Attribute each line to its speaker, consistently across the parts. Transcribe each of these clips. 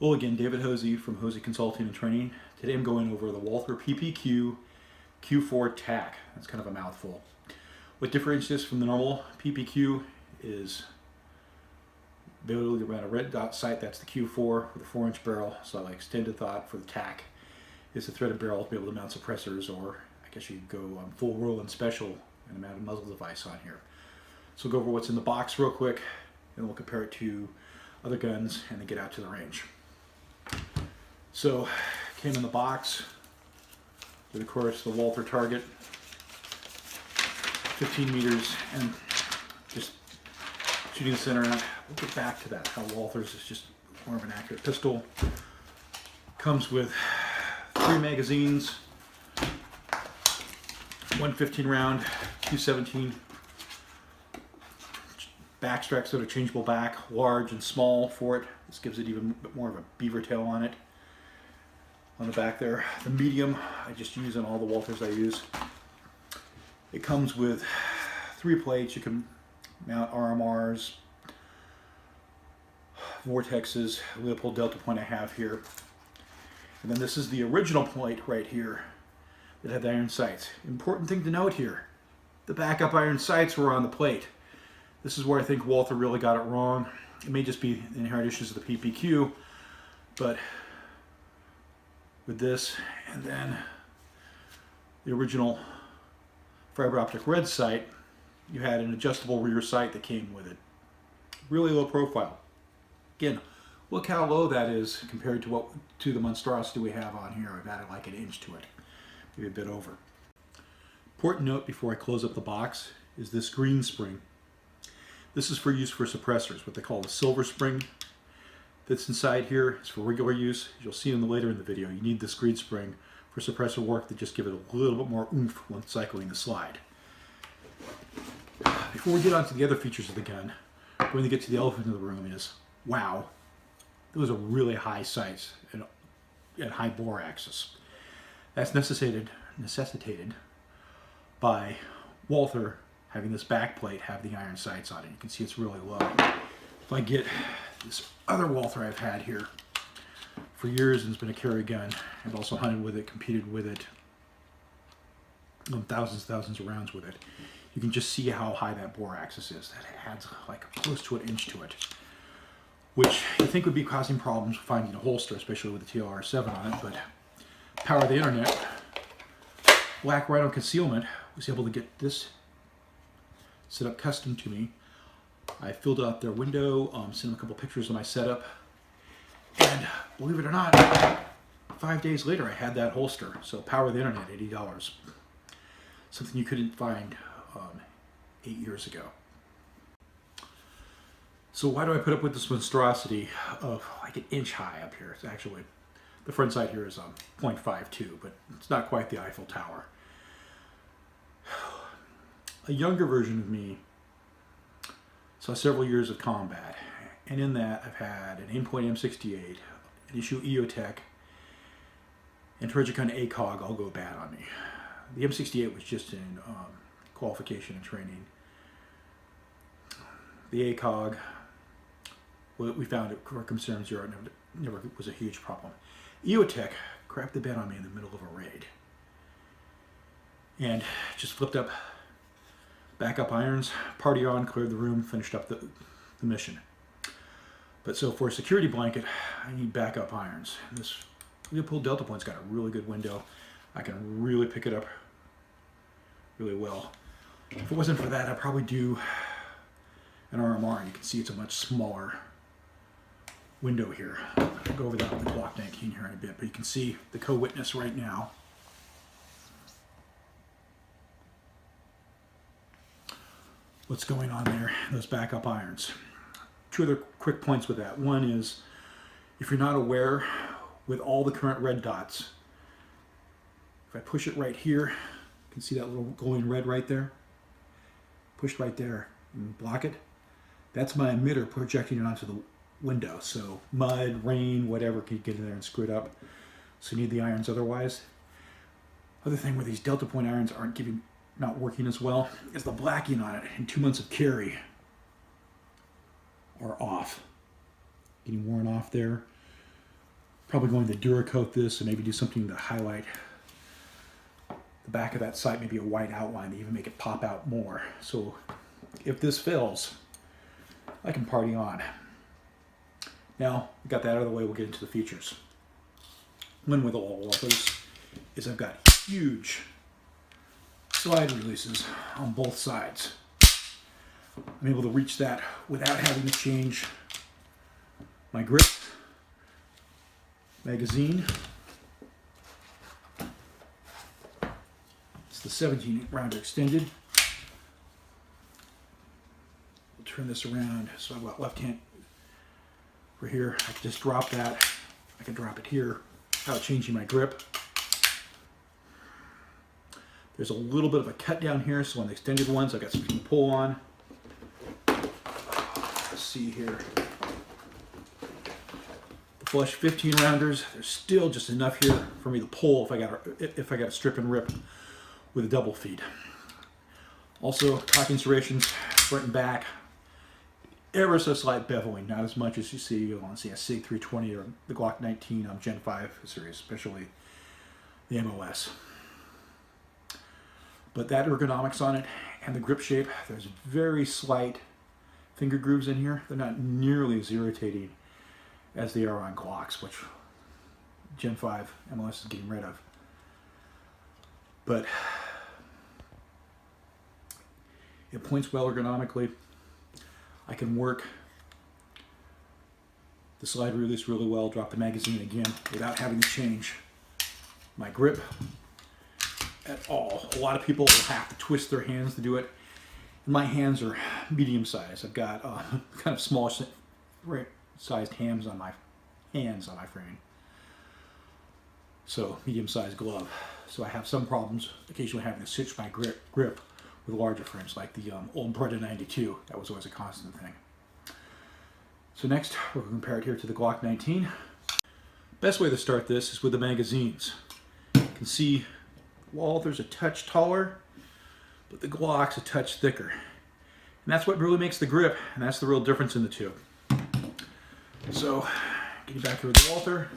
Speaker 1: Well, again, David Hosey from Hosey Consulting and Training. Today I'm going over the Walther PPQ Q4 TAC. That's kind of a mouthful. What differentiates this from the normal PPQ is ability to run a red dot sight. That's the Q4 with a 4-inch barrel. So I extended thought for the TAC is the threaded barrel to be able to mount suppressors, or I guess you could go full roll and special and mount a muzzle device on here. So we'll go over what's in the box real quick, and we'll compare it to other guns and then get out to the range. So, came in the box with, of course, the Walther target, 15 meters, and just shooting the center out. We'll get back to that, how Walther's is just more of an accurate pistol. Comes with 3 magazines, one 15-round, 217 back straps that are changeable back, large and small for it. This gives it even a bit more of a beaver tail on it. On the back there, the medium I just use on all the Walthers I use. It comes with 3 plates. You can mount RMRs, Vortexes, Leopold Delta point I have here. And then this is the original plate right here that had the iron sights. Important thing to note here, the backup iron sights were on the plate. This is where I think Walther really got it wrong. It may just be the inherent issues of the PPQ, but with this and then the original fiber optic red sight, you had an adjustable rear sight that came with it. Really low profile. Again, look how low that is compared to the monstrosity we have on here. I've added like an inch to it, maybe a bit over. Important note before I close up the box is this green spring. This is for use for suppressors, what they call the silver spring. That's inside here is for regular use. As you'll see later in the video, you need this green spring for suppressor work to just give it a little bit more oomph when cycling the slide. Before we get on to the other features of the gun, we're going to get to the elephant in the room is, wow, those are really high sights and high bore axis. That's necessitated by Walther having this back plate have the iron sights on it. You can see it's really low. If I get this other Walther I've had here for years and it's been a carry gun, I've also hunted with it, competed with it, thousands of rounds with it. You can just see how high that bore axis is. That adds like close to an inch to it, which you think would be causing problems finding a holster, especially with the TLR7 on it, but power of the internet, Black Rhino Concealment was able to get this set up custom to me. I filled out their window, sent them a couple pictures of my setup, and believe it or not, 5 days later I had that holster. So power of the internet, $80. Something you couldn't find 8 years ago. So why do I put up with this monstrosity of like an inch high up here? It's actually, the front sight here is 0.52, but it's not quite the Eiffel Tower. A younger version of me saw several years of combat, and in that I've had an aimpoint M68, an issue EOTech, and Trigicon ACOG all go bad on me. The M68 was just in qualification and training. The ACOG, we found at Circum 0 never was a huge problem. EOTech crapped the bed on me in the middle of a raid, and just flipped up backup irons, party on, cleared the room, finished up the mission. But so for a security blanket, I need backup irons. And this Leopold Delta point's got a really good window. I can really pick it up really well. If it wasn't for that, I'd probably do an RMR, and you can see it's a much smaller window here. I'll go over that with the Glock 19 here in a bit, but you can see the co-witness right now. What's going on there, those backup irons. 2 other quick points with that. One is, if you're not aware, with all the current red dots, if I push it right here, you can see that little glowing red right there, pushed right there and block it. That's my emitter projecting it onto the window. So mud, rain, whatever can get in there and screw it up. So you need the irons otherwise. Other thing where these Delta point irons aren't not working as well is the blacking on it in 2 months of carry are off, getting worn off there. Probably going to Duracoat this and maybe do something to highlight the back of that sight, maybe a white outline to even make it pop out more. So if this fails, I can party on. Now, we got that out of the way, we'll get into the features. One with all Walthers is I've got huge slide releases on both sides. I'm able to reach that without having to change my grip, magazine. It's the 17 rounder extended. We'll turn this around so I've got left hand over here. I can just drop that. I can drop it here without changing my grip. There's a little bit of a cut down here, so on the extended ones, I've got something to pull on. Let's see here. The flush 15 rounders, there's still just enough here for me to pull if I got a strip and rip with a double feed. Also, cock inservations, front and back. Ever so slight beveling, not as much as you see on, say, a SIG 320 or the Glock 19 Gen 5 series, especially the MOS. But that ergonomics on it and the grip shape, there's very slight finger grooves in here. They're not nearly as irritating as they are on Glocks, which Gen 5 MOS is getting rid of. But it points well ergonomically. I can work the slide release really well, drop the magazine again without having to change my grip at all. A lot of people will have to twist their hands to do it. My hands are medium size. I've got kind of small sized hands on my frame. So medium sized glove. So I have some problems occasionally having to switch my grip with larger frames, like the old Breda 92. That was always a constant thing. So next, we're going to compare it here to the Glock 19. Best way to start this is with the magazines. You can see Walther's a touch taller, but the Glock's a touch thicker. And that's what really makes the grip, and that's the real difference in the two. So, getting back here with the Walther,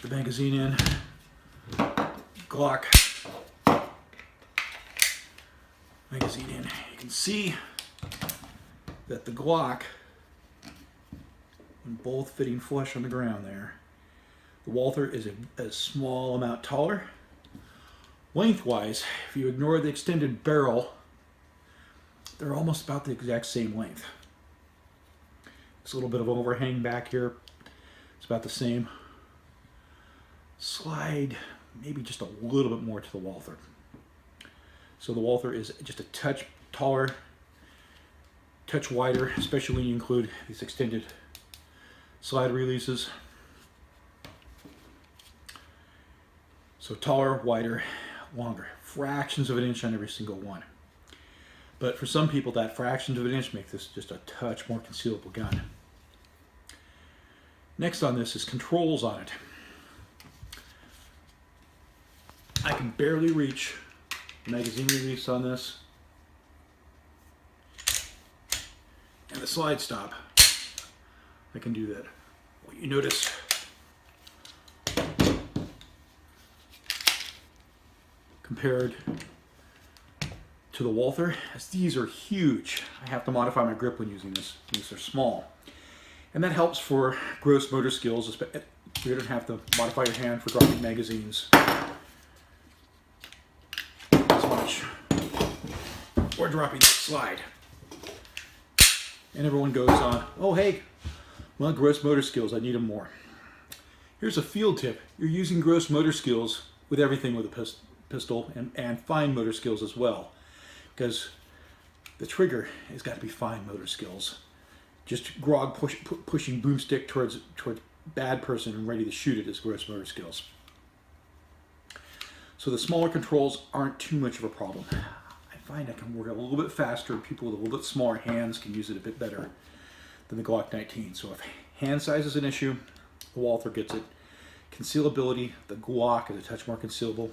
Speaker 1: put the magazine in, Glock magazine in. You can see that the Glock, when both fitting flush on the ground there, the Walther is a small amount taller. Lengthwise, if you ignore the extended barrel, they're almost about the exact same length. There's a little bit of overhang back here. It's about the same. Slide maybe just a little bit more to the Walther. So the Walther is just a touch taller, touch wider, especially when you include these extended slide releases. So taller, wider, longer. Fractions of an inch on every single one. But for some people, that fractions of an inch make this just a touch more concealable gun. Next on this is controls on it. I can barely reach the magazine release on this. And the slide stop, I can do that. What you notice compared to the Walther, as these are huge. I have to modify my grip when using this. These are small. And that helps for gross motor skills. You don't have to modify your hand for dropping magazines as much. Or dropping that slide. And everyone goes on, oh hey, well, gross motor skills, I need them more. Here's a field tip. You're using gross motor skills with everything with a pistol and fine motor skills as well. Because the trigger has got to be fine motor skills. Just grog pushing boomstick towards bad person and ready to shoot it is gross motor skills. So the smaller controls aren't too much of a problem. I find I can work a little bit faster. People with a little bit smaller hands can use it a bit better than the Glock 19. So if hand size is an issue, the Walther gets it. Concealability, the Glock is a touch more concealable.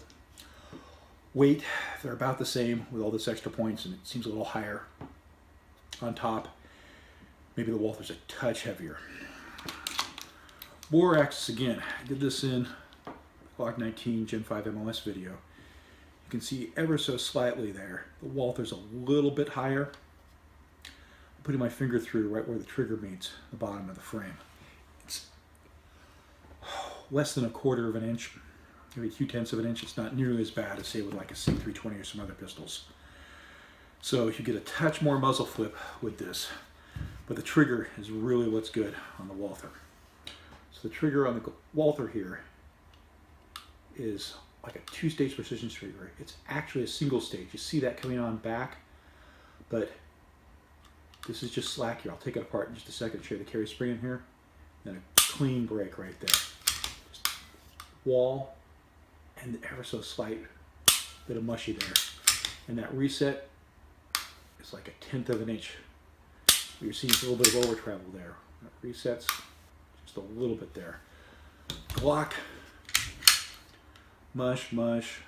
Speaker 1: Weight, they're about the same with all this extra points, and it seems a little higher on top. Maybe the Walther's a touch heavier. Bore axis again. I did this in Glock 19 Gen 5 MOS video. You can see ever so slightly there. The Walther's a little bit higher. I'm putting my finger through right where the trigger meets the bottom of the frame. It's less than 1/4 of an inch, maybe 2/10 of an inch. It's not nearly as bad as say with like a C320 or some other pistols. So you get a touch more muzzle flip with this, but the trigger is really what's good on the Walther. So the trigger on the Walther here is like a 2-stage precision trigger. It's actually a single stage. You see that coming on back, but this is just slack here. I'll take it apart in just a second, show you the carry spring in here, then a clean break right there. Just wall and ever so slight bit of mushy there. And that reset is like 1/10 of an inch. You're seeing a little bit of over travel there. That resets just a little bit there. Glock. Mush, mush,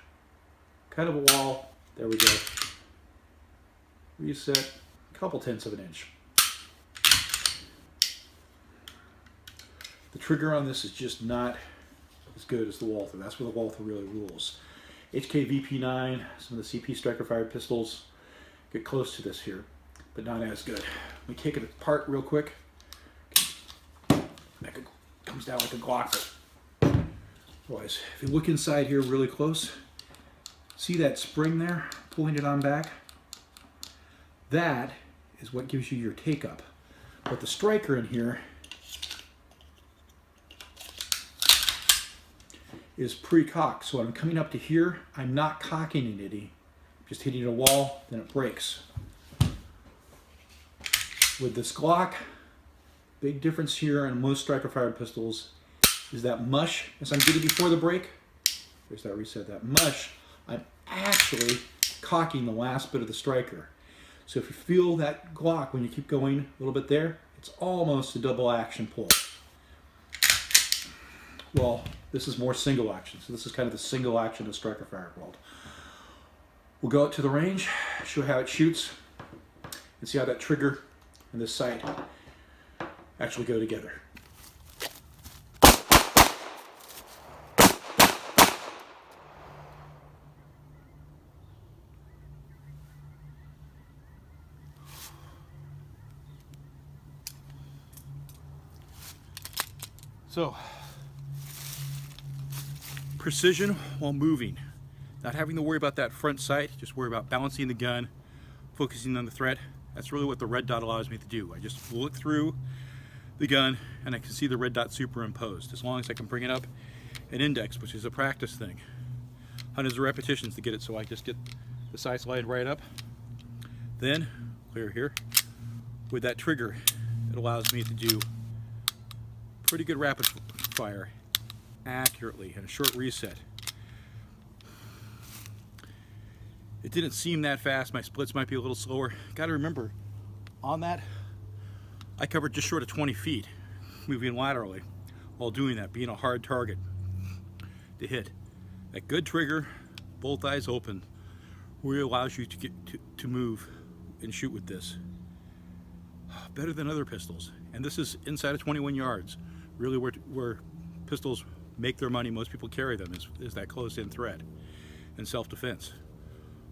Speaker 1: kind of a wall, there we go. Reset, a couple 1/10 of an inch. The trigger on this is just not as good as the Walther. That's where the Walther really rules. HK VP9, some of the CP striker fired pistols get close to this here, but not as good. Let me take it apart real quick. That comes down like a Glock. Otherwise, if you look inside here really close, see that spring there, pulling it on back? That is what gives you your take-up. But the striker in here is pre-cocked. So when I'm coming up to here, I'm not cocking it, I'm just hitting a wall, then it breaks. With this Glock, big difference here on most striker-fired pistols is that mush, as I'm getting before the break, there's that reset, that mush, I'm actually cocking the last bit of the striker. So if you feel that Glock when you keep going a little bit there, it's almost a double action pull. Well, this is more single action, so this is kind of the single action of striker fired world. We'll go out to the range, show how it shoots, and see how that trigger and this sight actually go together. So, precision while moving. Not having to worry about that front sight, just worry about balancing the gun, focusing on the threat. That's really what the red dot allows me to do. I just look through the gun and I can see the red dot superimposed. As long as I can bring it up an index, which is a practice thing. Hundreds of repetitions to get it so I just get the sights lined right up. Then, clear here, with that trigger, it allows me to do pretty good rapid fire accurately and a short reset. It didn't seem that fast. My splits might be a little slower. Got to remember, on that, I covered just short of 20 feet, moving laterally while doing that, being a hard target to hit. That good trigger, both eyes open, really allows you to get to move and shoot with this. Better than other pistols. And this is inside of 21 yards. Really where pistols make their money, most people carry them, is that close-in threat and self-defense.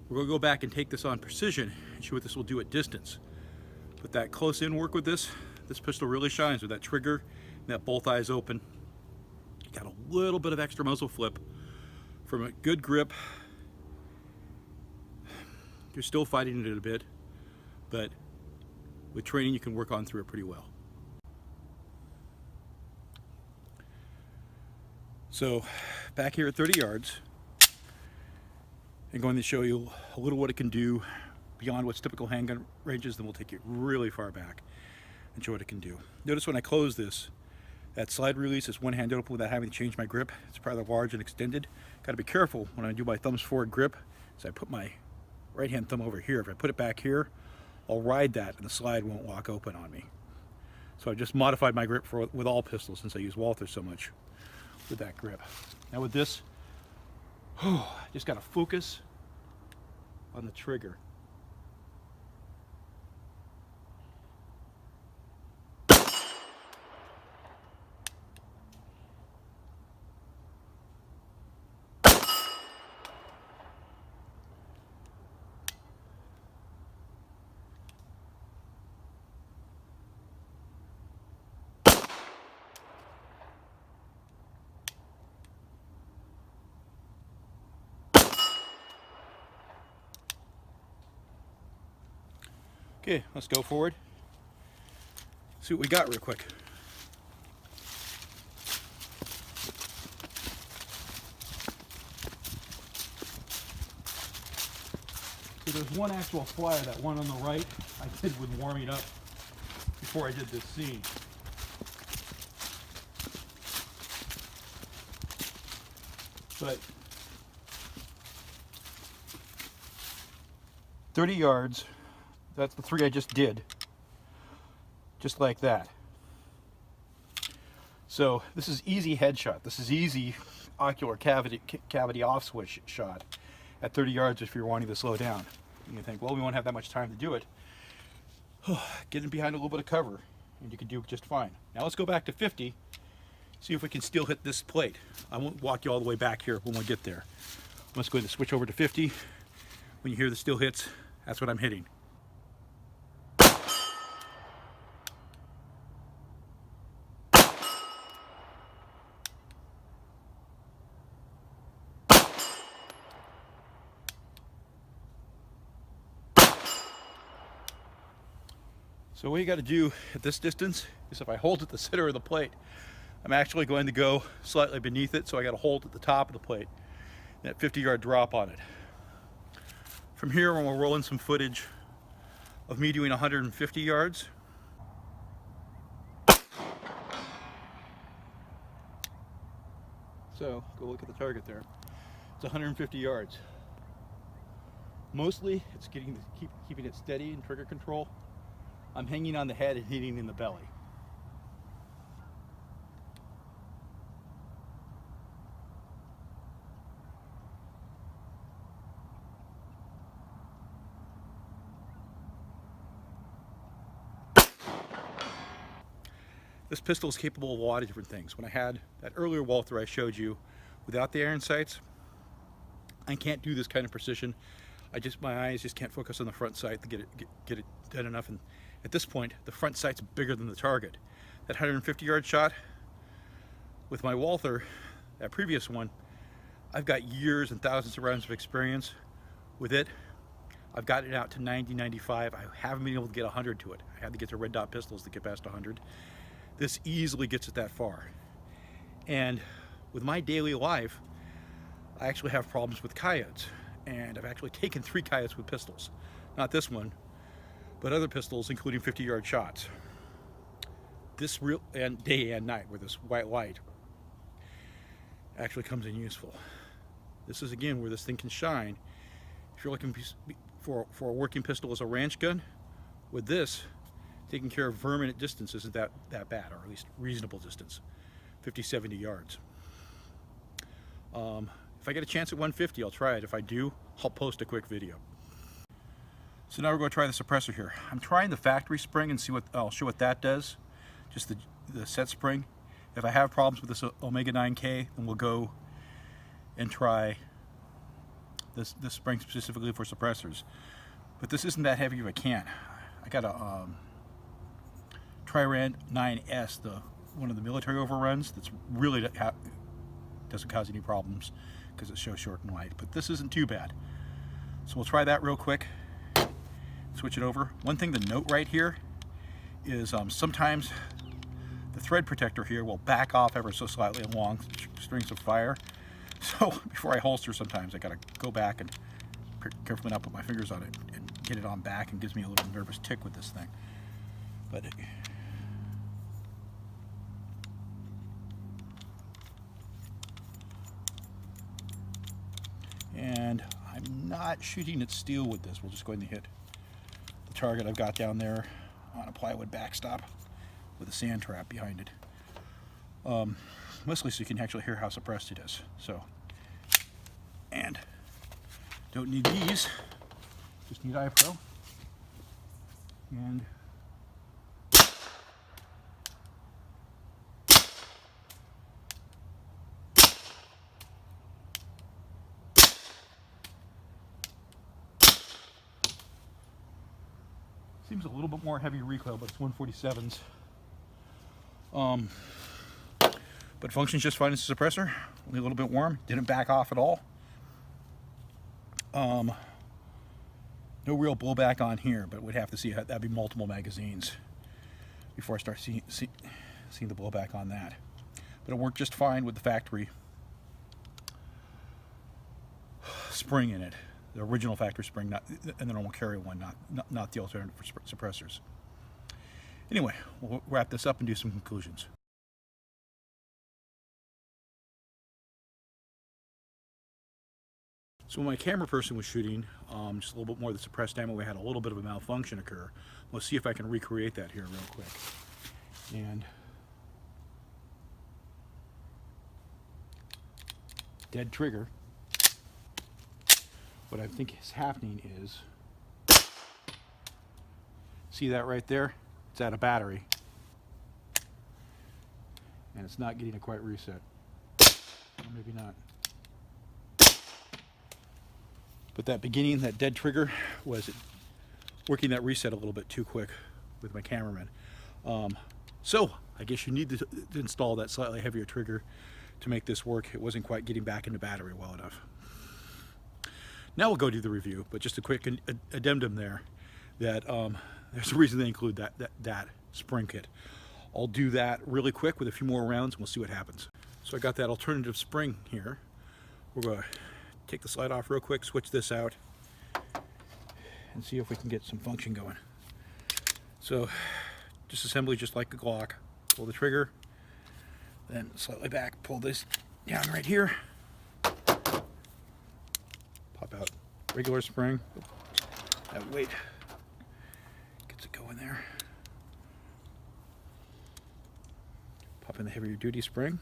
Speaker 1: We're going to go back and take this on precision and show what this will do at distance. But that close-in work with this pistol really shines with that trigger and that both eyes open. You got a little bit of extra muzzle flip from a good grip. You're still fighting it a bit, but with training you can work on through it pretty well. So back here at 30 yards, I'm going to show you a little what it can do beyond what's typical handgun ranges, then we'll take it really far back and show what it can do. Notice when I close this, that slide release is one-handed open without having to change my grip. It's rather large and extended. Got to be careful when I do my thumbs forward grip, so I put my right-hand thumb over here. If I put it back here, I'll ride that and the slide won't walk open on me. So I've just modified my grip with all pistols since I use Walther so much with that grip. Now with this, I just got to focus on the trigger. Okay, let's go forward. See what we got real quick. So there's one actual flyer, that one on the right, I did with warming up before I did this scene. But 30 yards, that's the 3 I just did. Just like that. So this is easy headshot. This is easy ocular cavity off switch shot at 30 yards if you're wanting to slow down. And you think, well, we won't have that much time to do it. Get in behind a little bit of cover and you can do just fine. Now let's go back to 50, see if we can still hit this plate. I won't walk you all the way back here when we get there. I'm just going to switch over to 50. When you hear the still hits, that's what I'm hitting. So what you got to do at this distance is, if I hold at the center of the plate, I'm actually going to go slightly beneath it, so I got to hold at the top of the plate. That 50-yard drop on it. From here, when we're rolling some footage of me doing 150 yards. So go look at the target there. It's 150 yards. Mostly, it's keeping it steady in trigger control. I'm hanging on the head and hitting in the belly. This pistol is capable of a lot of different things. When I had that earlier Walther I showed you without the iron sights, I can't do this kind of precision. My eyes just can't focus on the front sight to get it done enough. And at this point, the front sight's bigger than the target. That 150-yard shot with my Walther, that previous one, I've got years and thousands of rounds of experience with it. I've gotten it out to 90, 95. I haven't been able to get 100 to it. I had to get the red dot pistols to get past 100. This easily gets it that far. And with my daily life, I actually have problems with coyotes. And I've actually taken 3 coyotes with pistols. Not this one, but other pistols, including 50-yard shots. This real, and day and night, where this white light actually comes in useful. This is again where this thing can shine. If you're looking for a working pistol as a ranch gun, with this, taking care of vermin at distance isn't that bad, or at least reasonable distance, 50, 70 yards. If I get a chance at 150, I'll try it. If I do, I'll post a quick video. So now we're going to try the suppressor here. I'm trying the factory spring and I'll show what that does. Just the set spring. If I have problems with this Omega 9K, then we'll go and try this spring specifically for suppressors. But this isn't that heavy of a can. I got a Tri-Rand 9S, one of the military overruns, that's really doesn't cause any problems because it's so short and light. But this isn't too bad. So we'll try that real quick. Switch it over. One thing to note right here is sometimes the thread protector here will back off ever so slightly along strings of fire. So before I holster, sometimes I gotta go back and carefully not put my fingers on it and get it on back, and gives me a little nervous tick with this thing. But and I'm not shooting at steel with this. We're just going to hit the target I've got down there on a plywood backstop with a sand trap behind it. Mostly so you can actually hear how suppressed it is. So, and don't need these, just need iPro. And seems a little bit more heavy recoil, but it's 147s. But functions just fine as a suppressor. Only a little bit warm. Didn't back off at all. No real blowback on here, but we'd have to see how that'd be multiple magazines before I start seeing the blowback on that. But it worked just fine with the factory spring in it, the original factory spring, and the normal carry one, not the alternative for suppressors. Anyway, we'll wrap this up and do some conclusions. So when my camera person was shooting, just a little bit more of the suppressed ammo, we had a little bit of a malfunction occur. Let's see if I can recreate that here real quick. And dead trigger. What I think is happening is, see that right there? It's out of battery. And it's not getting it quite reset. Or maybe not. But that beginning, that dead trigger, was working that reset a little bit too quick with my cameraman. So I guess you need to install that slightly heavier trigger to make this work. It wasn't quite getting back into battery well enough. Now we'll go do the review, but just a quick addendum there, that there's a reason they include that spring kit. I'll do that really quick with a few more rounds and we'll see what happens. So I got that alternative spring here. We're going to take the slide off real quick, switch this out, and see if we can get some function going. So just assembly just like the Glock. Pull the trigger, then slightly back, pull this down right here, pop out regular spring. That weight gets it going there. Pop in the heavier duty spring.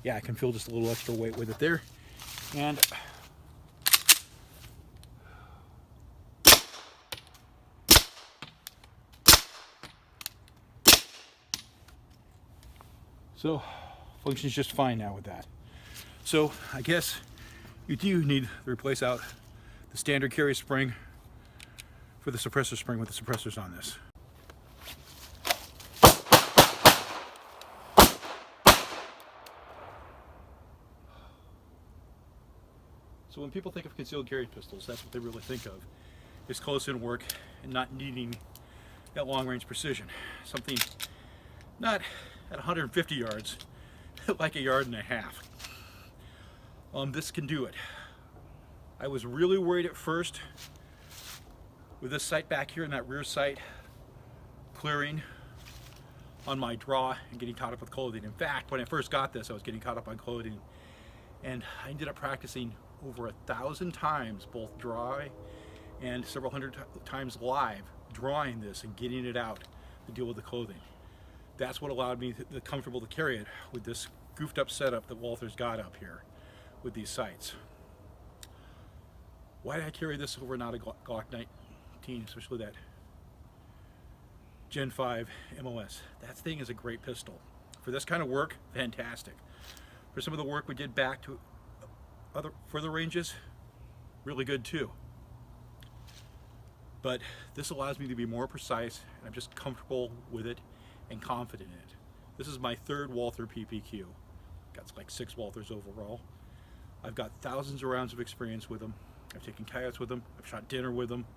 Speaker 1: Yeah, I can feel just a little extra weight with it there. And so functions just fine now with that. So I guess you do need to replace out the standard carry spring for the suppressor spring with the suppressors on this. So when people think of concealed carry pistols, that's what they really think of, is close-in work and not needing that long-range precision. Something not at 150 yards, like 1.5 yards. This can do it. I was really worried at first with this sight back here and that rear sight clearing on my draw and getting caught up with clothing. In fact, when I first got this, I was getting caught up on clothing, and I ended up practicing over 1,000 times, both dry and several hundred times live, drawing this and getting it out to deal with the clothing. That's what allowed me to comfortable to carry it with this goofed up setup that Walther's got up here with these sights. Why did I carry this over not a Glock 19, especially that Gen 5 MOS? That thing is a great pistol. For this kind of work, fantastic. For some of the work we did back to other further ranges, really good too. But this allows me to be more precise, and I'm just comfortable with it and confident in it. This is my 3rd Walther PPQ. Got like 6 Walthers overall. I've got thousands of rounds of experience with them. I've taken coyotes with them. I've shot dinner with them.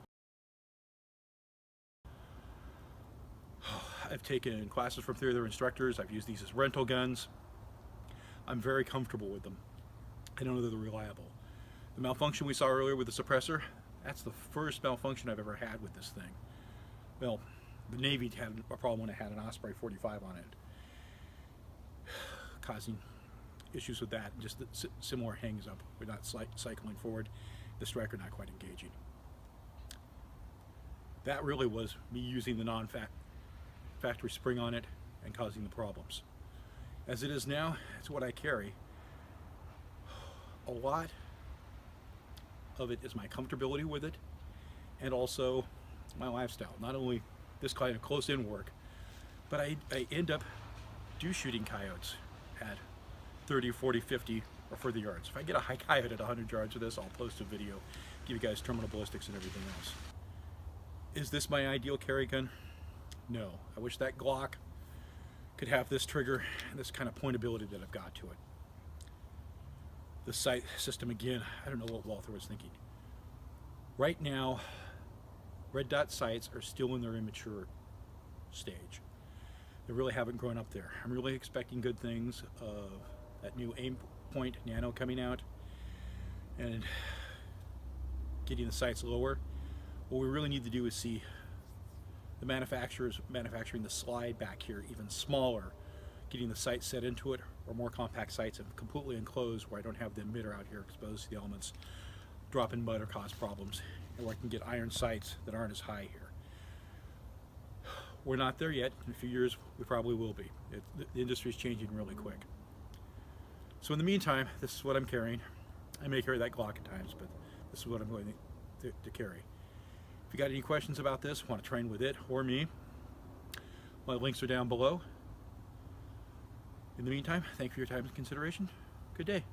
Speaker 1: I've taken classes from 3 other instructors. I've used these as rental guns. I'm very comfortable with them. I know they're reliable. The malfunction we saw earlier with the suppressor, that's the first malfunction I've ever had with this thing. Well, the Navy had a problem when it had an Osprey 45 on it, causing issues with that, and just the similar hangs up. We're not cycling forward, the striker not quite engaging. That really was me using the non-factory spring on it and causing the problems. As it is now, it's what I carry. A lot of it is my comfortability with it, and also my lifestyle. Not only this kind of close-in work, but I end up shooting coyotes at 30, 40, 50, or further yards. If I get a high coyote at 100 yards of this, I'll post a video, give you guys terminal ballistics and everything else. Is this my ideal carry gun? No. I wish that Glock could have this trigger and this kind of pointability that I've got to it. the sight system again. I don't know what Walther was thinking. Right now, red dot sights are still in their immature stage. They really haven't grown up there. I'm really expecting good things of that new aim point nano coming out and getting the sights lower. What we really need to do is see the manufacturers manufacturing the slide back here even smaller, getting the sights set into it, or more compact sights and completely enclosed where I don't have the emitter out here exposed to the elements, drop in mud or cause problems, and where I can get iron sights that aren't as high here. We're not there yet. In a few years, we probably will be. The industry is changing really quick. So in the meantime, this is what I'm carrying. I may carry that Glock at times, but this is what I'm going to carry. If you got any questions about this, want to train with it or me, my links are down below. In the meantime, thank you for your time and consideration. Good day.